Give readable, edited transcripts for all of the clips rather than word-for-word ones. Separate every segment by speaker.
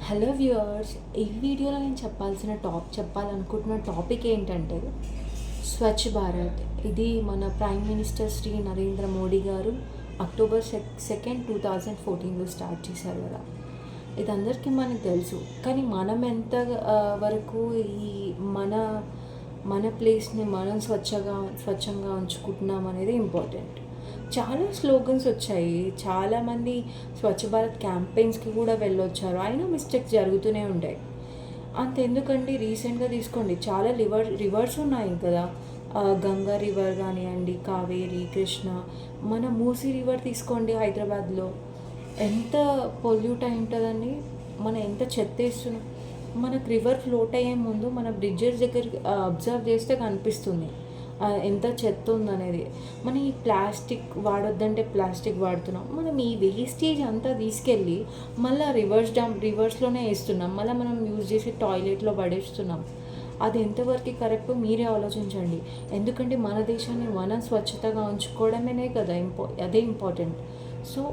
Speaker 1: Hello viewers, ఈ వీడియోలో నేను చెప్పాలనుకుంటున్న టాపిక్ ఏంటంటే స్వచ్ఛ భారత్. ఇది మన ప్రైమ్ మినిస్టర్ శ్రీ నరేంద్ర మోడీ గారు అక్టోబర్ 2, 2014లో స్టార్ట్ చేశారు కదా. ఇది అందరికీ మనకు తెలుసు, కానీ మనం ఎంత వరకు ఈ మన మన ప్లేస్ని మనం స్వచ్ఛంగా ఉంచుకుంటున్నాం అనేది ఇంపార్టెంట్. చాలా స్లోగన్స్ వచ్చాయి, చాలామంది స్వచ్ఛ భారత్ క్యాంపెయిన్స్కి కూడా వెళ్ళొచ్చారు, అయినా మిస్టేక్స్ జరుగుతూనే ఉంటాయి. అంతెందుకండి, రీసెంట్గా తీసుకోండి, చాలా రివర్స్ ఉన్నాయి కదా. గంగా రివర్ కానివ్వండి, కావేరి, కృష్ణ, మన మూసీ రివర్ తీసుకోండి, హైదరాబాద్లో ఎంత పొల్యూట్ అయి ఉంటుందండి. మనం ఎంత చెత్త వేస్తున్నాం. మనకు రివర్ ఫ్లోట్ అయ్యే ముందు మన బ్రిడ్జెస్ దగ్గర అబ్జర్వ్ చేస్తే కనిపిస్తుంది ఎంత చెత్త ఉందనేది. మనం ఈ ప్లాస్టిక్ వాడొద్దంటే ప్లాస్టిక్ వాడుతున్నాం. మనం ఈ వేస్టేజ్ అంతా తీసుకెళ్ళి మళ్ళీ రివర్స్లోనే వేస్తున్నాం. మళ్ళీ మనం యూజ్ చేసి టాయిలెట్లో పడేస్తున్నాం. అది ఎంతవరకు కరెక్ట్ మీరే ఆలోచించండి. ఎందుకంటే మన దేశాన్ని మనం స్వచ్ఛతగా ఉంచుకోవడమే కదా అదే ఇంపార్టెంట్. సో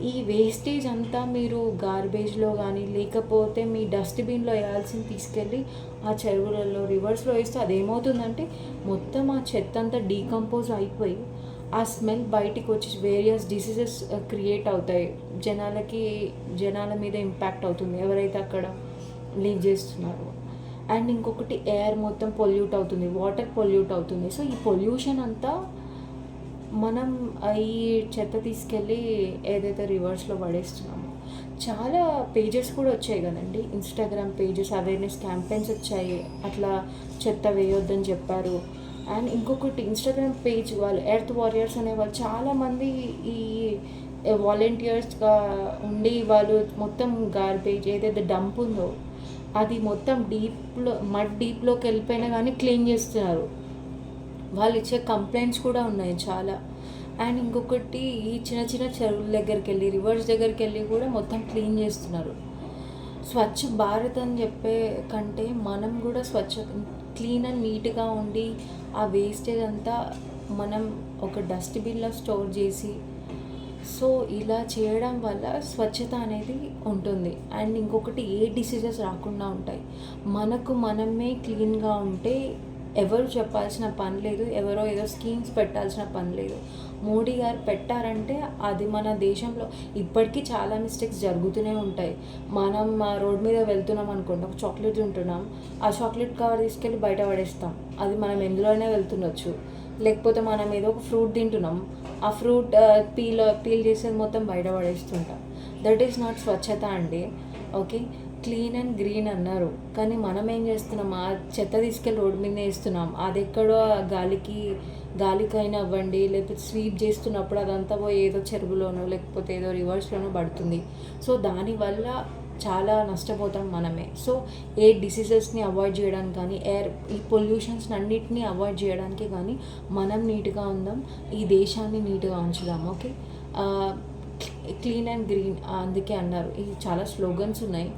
Speaker 1: ఈ వేస్టేజ్ అంతా మీరు గార్బేజ్లో కానీ లేకపోతే మీ డస్ట్బిన్లో వేయాల్సింది తీసుకెళ్ళి ఆ చెరువులలో, రివర్స్లో వేస్తే అదేమవుతుందంటే మొత్తం ఆ చెత్త అంతా డీకంపోజ్ అయిపోయి ఆ స్మెల్ బయటికి వచ్చి వేరియస్ డిసీజెస్ క్రియేట్ అవుతాయి. జనాల మీద ఇంపాక్ట్ అవుతుంది ఎవరైతే అక్కడ లివ్ చేస్తున్నారో. అండ్ ఇంకొకటి, ఎయిర్ మొత్తం పొల్యూట్ అవుతుంది, వాటర్ పొల్యూట్ అవుతుంది. సో ఈ పొల్యూషన్ అంతా మనం ఈ చెత్త తీసుకెళ్ళి ఏదైతే రివర్స్లో పడేస్తున్నామో. చాలా పేజెస్ కూడా వచ్చాయి కదండి, ఇన్స్టాగ్రామ్ పేజెస్, అవేర్నెస్ క్యాంపెయిన్స్ వచ్చాయి, అట్లా చెత్త వేయొద్దని చెప్పారు. అండ్ ఇంకొకటి, ఇన్స్టాగ్రామ్ పేజ్ వాళ్ళు ఎర్త్ వారియర్స్ అనేవాళ్ళు చాలామంది ఈ వాలంటీర్స్గా ఉండి వాళ్ళు మొత్తం గార్బేజ్ ఏదైతే డంప్ ఉందో అది మొత్తం డీప్లోకి వెళ్ళిపోయినా కానీ క్లీన్ చేస్తున్నారు. వాళ్ళు ఇచ్చే కంప్లైంట్స్ కూడా ఉన్నాయి చాలా. అండ్ ఇంకొకటి, ఈ చిన్న చెరువుల దగ్గరికి వెళ్ళి, రివర్స్ దగ్గరికి వెళ్ళి కూడా మొత్తం క్లీన్ చేస్తున్నారు. స్వచ్ఛ భారత్ అని చెప్పే కంటే మనం కూడా క్లీన్ అండ్ నీట్గా ఉండి ఆ వేస్టేజ్ అంతా మనం ఒక డస్ట్బిన్లో స్టోర్ చేసి, సో ఇలా చేయడం వల్ల స్వచ్ఛత అనేది ఉంటుంది. అండ్ ఇంకొకటి, ఏ డిసీజెస్ రాకుండా ఉంటాయి. మనమే క్లీన్గా ఉంటే ఎవరు చెప్పాల్సిన పని లేదు, ఎవరో ఏదో స్కీమ్స్ పెట్టాల్సిన పని లేదు. మోడీ గారు పెట్టారంటే అది మన దేశంలో ఇప్పటికీ చాలా మిస్టేక్స్ జరుగుతూనే ఉంటాయి. మనం రోడ్ మీద వెళ్తున్నాం అనుకోండి, ఒక చాక్లెట్ తింటున్నాం, ఆ చాక్లెట్ కవర్ తీసుకెళ్ళి బయట పడేస్తాం. అది మనం ఎందులోనే వెళ్తుండొచ్చు. లేకపోతే మనం ఏదో ఒక ఫ్రూట్ తింటున్నాం, ఆ ఫ్రూట్ పీల్ చేసేది మొత్తం బయట పడేస్తుంటాం. దట్ ఈస్ నాట్ స్వచ్ఛత అండి. ఓకే, క్లీన్ అండ్ గ్రీన్ అన్నారు, కానీ మనం ఏం చేస్తున్నాం, ఆ చెత్త తీసుకెళ్ళి రోడ్డు మీద వేస్తున్నాం. అది ఎక్కడో గాలికైనా అవ్వండి, లేకపోతే స్వీప్ చేస్తున్నప్పుడు అదంతా పోయి ఏదో చెరువులోనో లేకపోతే ఏదో రివర్స్లోనో పడుతుంది. సో దానివల్ల చాలా నష్టపోతాం మనమే. సో ఏ డిసీజెస్ని అవాయిడ్ చేయడానికి కానీ, ఈ పొల్యూషన్స్ అన్నిటినీ అవాయిడ్ చేయడానికి కానీ మనం నీట్గా ఉందాం, ఈ దేశాన్ని నీట్గా ఉంచుదాం. ఓకే, క్లీన్ అండ్ గ్రీన్ అందుకే అన్నారు. ఇది చాలా స్లోగన్స్ ఉన్నాయి.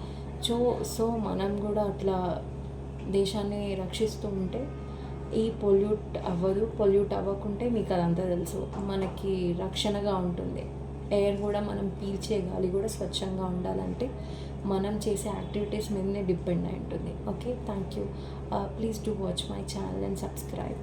Speaker 1: సో మనం కూడా అట్లా దేశాన్ని రక్షిస్తూ ఉంటే ఈ పొల్యూట్ అవ్వకుంటే మీకు అదంతా తెలుసు, మనకి రక్షణగా ఉంటుంది. ఎయిర్ కూడా మనం పీల్చే గాలి కూడా స్వచ్ఛంగా ఉండాలంటే మనం చేసే యాక్టివిటీస్ మీదనే డిపెండ్ అయి ఉంటుంది. Okay, thank you. Please do watch my channel and subscribe.